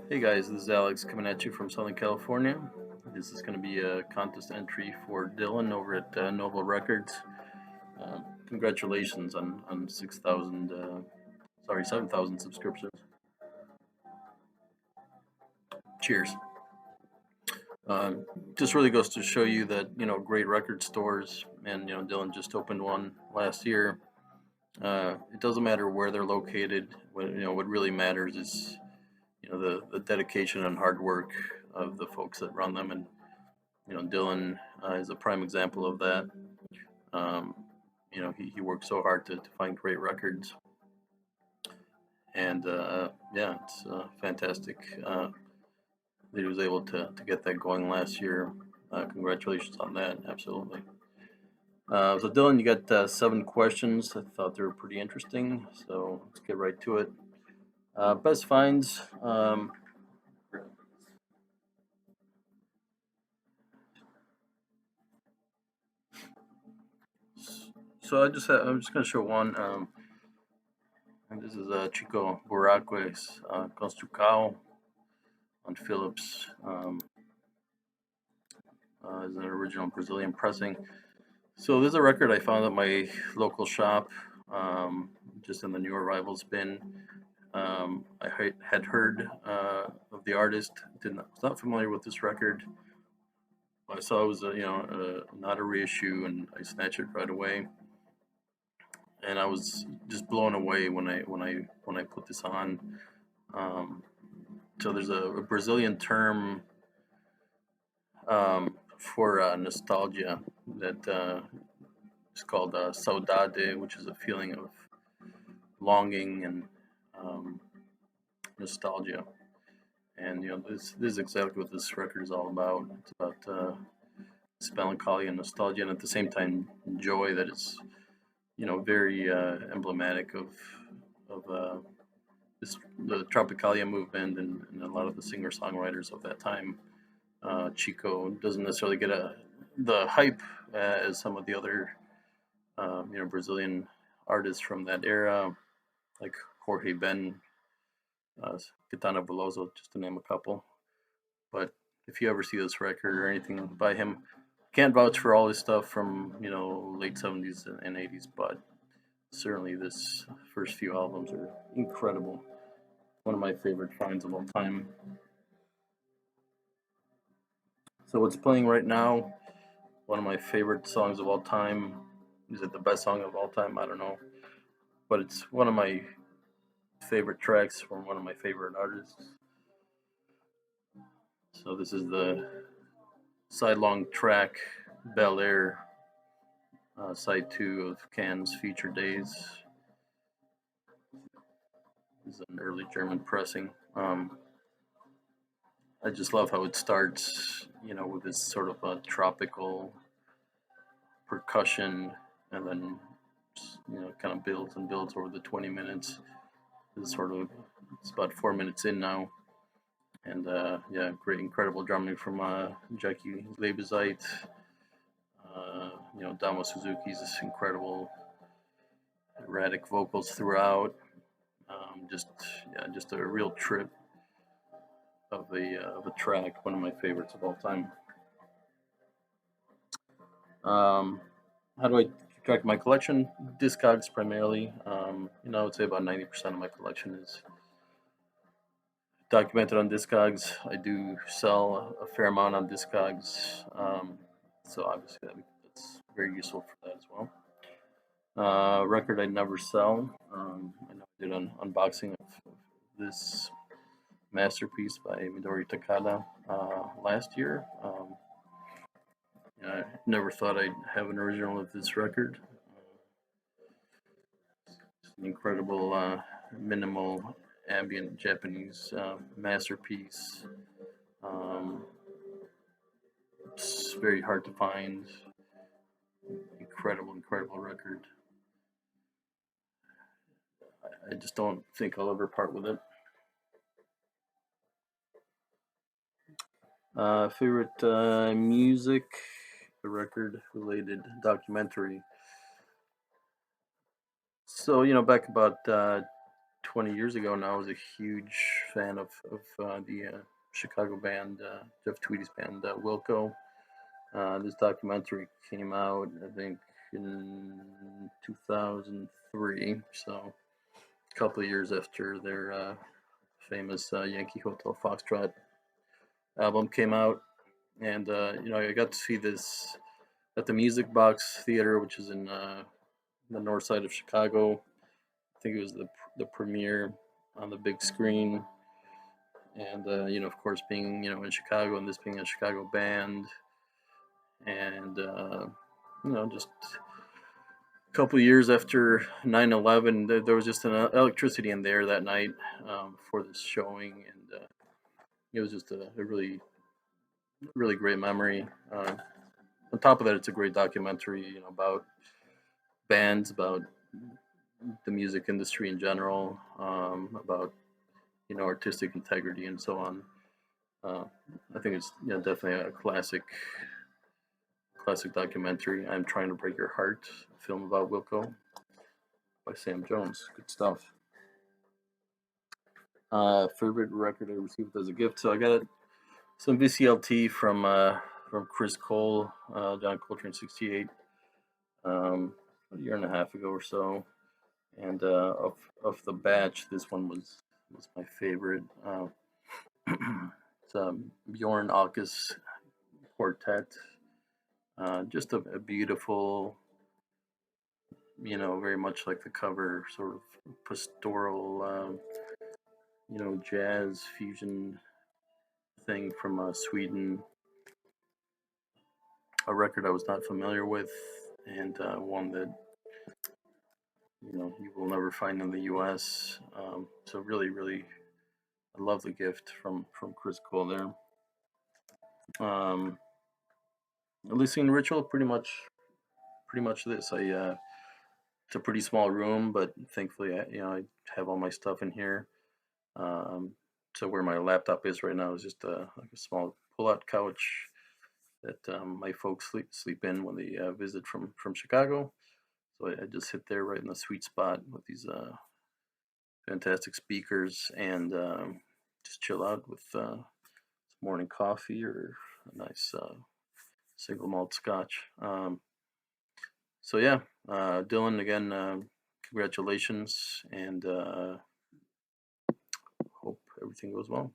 Hey guys, this is Alex coming at you from Southern California. This is going to be a contest entry for Dylan over at Noble Records. Congratulations on 6,000, 7,000 subscriptions. Cheers. Just really goes to show you that great record stores, and Dylan just opened one last year. It doesn't matter where they're located. What really matters is the dedication and hard work of the folks that run them, and Dylan is a prime example of that. Um, he worked so hard to find great records, and yeah, it's fantastic that he was able to get that going last year. Congratulations on that, absolutely. So Dylan, you got 7 questions. I thought they were pretty interesting, so let's get right to it. Best finds. So I'm just gonna show one. And this is Chico Buraque's Construcao on Philips. Is an original Brazilian pressing. So this is a record I found at my local shop, just in the new arrivals bin. I had heard of the artist, was not familiar with this record. I saw it was not a reissue, and I snatched it right away. And I was just blown away when I put this on. So there's a Brazilian term for nostalgia that is called saudade, which is a feeling of longing and nostalgia. And this is exactly what this record is all about. It's about this melancholy and nostalgia, and at the same time joy that is very emblematic of the Tropicalia movement and a lot of the singer-songwriters of that time. Chico doesn't necessarily get the hype as some of the other Brazilian artists from that era, like Jorge Ben, Caetano Veloso, just to name a couple. But if you ever see this record or anything by him, can't vouch for all his stuff from late 70s and 80s, but certainly this first few albums are incredible. One of my favorite finds of all time. So what's playing right now, one of my favorite songs of all time. Is it the best song of all time? I don't know. But it's one of my favorite tracks from one of my favorite artists. So this is the sidelong track, Belair, side 2 of Can's Future Days. This is an early German pressing. I just love how it starts, with this sort of a tropical percussion, and then kind of builds and builds over the 20 minutes. It's about 4 minutes in now, and yeah, great, incredible drumming from Jackie Lebezite. Damo Suzuki's incredible, erratic vocals throughout. Just a real trip of a track. One of my favorites of all time. How do I keep track of my collection? Discogs primarily. I would say about 90% of my collection is documented on Discogs. I do sell a fair amount on Discogs, so obviously that's very useful for that as well. Record I never sell. I did an unboxing of this masterpiece by Midori Takada last year. I never thought I'd have an original of this record. It's an incredible minimal ambient Japanese masterpiece. It's very hard to find. Incredible record. I just don't think I'll ever part with it. Favorite music, the record related documentary. So back about 20 years ago now, I was a huge fan of the Chicago band, Jeff Tweedy's band, Wilco. This documentary came out, I think, in 2003, so a couple of years after their famous Yankee Hotel Foxtrot album came out. And I got to see this at the Music Box Theater, which is in the north side of Chicago. I think it was the premiere on the big screen. And of course, being in Chicago, and this being a Chicago band, and just a couple of years after 9/11, there was just an electricity in there that night for this showing, and it was just a really really great memory. On top of that, it's a great documentary, about bands, about the music industry in general, about artistic integrity and so on. Uh, I think it's definitely a classic documentary. I'm Trying to Break Your Heart, a film about Wilco by Sam Jones. Good stuff. Favorite record I received as a gift. So I got some VCLT from Chris Cole, John Coltrane '68, a year and a half ago or so. And of the batch, this one was my favorite. It's Bjorn Alkus Quartet. Just a beautiful, very much like the cover, sort of pastoral, jazz fusion thing from Sweden. A record I was not familiar with, and one that you will never find in the U.S. So really, really, I love the gift from Chris Cole there. Listening ritual, pretty much this. It's a pretty small room, but thankfully, I have all my stuff in here. So where my laptop is right now is just like a small pull-out couch that my folks sleep in when they visit from Chicago. So I just sit there right in the sweet spot with these fantastic speakers, and just chill out with some morning coffee or a nice single malt scotch. So yeah, Dylan, again, congratulations, and hope everything goes well.